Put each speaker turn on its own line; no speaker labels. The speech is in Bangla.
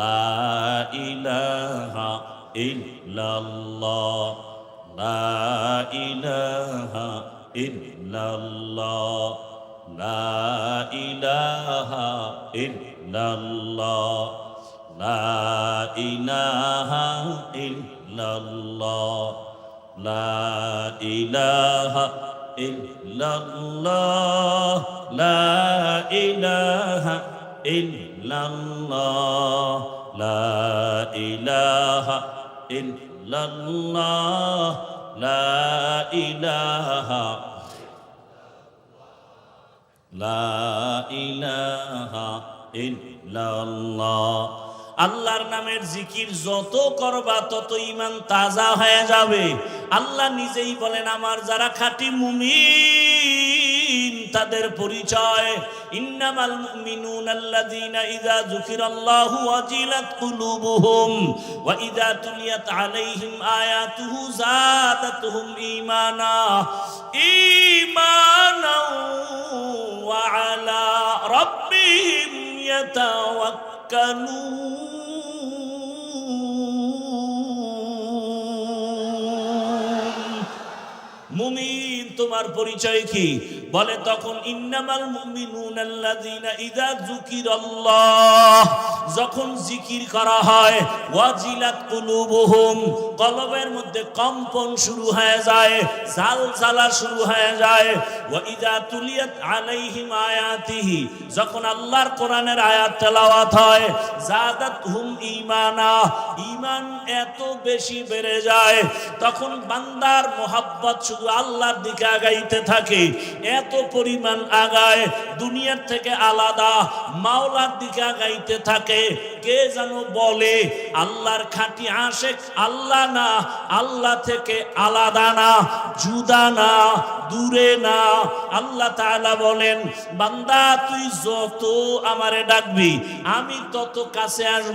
লা ইলাহা ইল্লাল্লাহ লা ইলাহা ইল্লাল্লাহ লা ইলাহা ইল্লাল্লাহ লা ইলাহা ইল্লাল্লাহ লা ইলাহা ইল্লাল্লাহ লা ইলাহা ইল্লাল্লাহ লা ইলাহা ইল্লাল্লাহ লা ইলাহা লা ইলাহা ইল্লাল্লাহ। আল্লাহর নামের জিকির যত করবা তত ঈমান তাজা হয়ে যাবে। আল্লাহ নিজেই বলেন আমার যারা খাঁটি মুমিন তাদের পরিচয় ইন্নামাল মুমিনুনা আল্লাযীনা ইযা যুকিরাল্লাহু ওয়াজিলাত কুলুবুহুম ওয়া ইযা তুলিয়াত আলাইহিম আয়াতুহু যাদাতুহুম ঈমানা ওয়া আলা রাব্বিহিম ইয়াতাওয়াক্কালুন। মুমিন তোমার পরিচয় কি? বলে তখন ইন্নামাল মুমিনুনা আল্লাযীনা ইযা যুকিরাল্লাহ, যখন জিকির করা হয়, ওয়াজিলাত কুলুবুহুম, কলবের মধ্যে কম্পন শুরু হয়ে যায়, জালজালা শুরু হয়ে যায়। ওয়া ইযা তুলিয়াত আলাইহিম আয়াতিহি, যখন আল্লাহর কোরআনের আয়াত তেলাওয়াত হয়, যাদাতহুম ঈমানা, ঈমান এত বেশি বেড়ে যায়, তখন বান্দার মোহাব্বত শুধু আল্লাহর দিকে আগাইতে থাকে, এত পরিমাণ আগায়, দুনিয়ার থেকে আলাদা মাওলার দিকে আগাইতে থাকে। কে যেন বলে আল্লাহর খাঁটি আশিক আল্লাহ না, আল্লাহ থেকে আলাদা না, জুদা না, দূরে না। আল্লাহ তাআলা বলেন বান্দা তুই যত আমারে ডাকবি আমি তত কাছে আসব।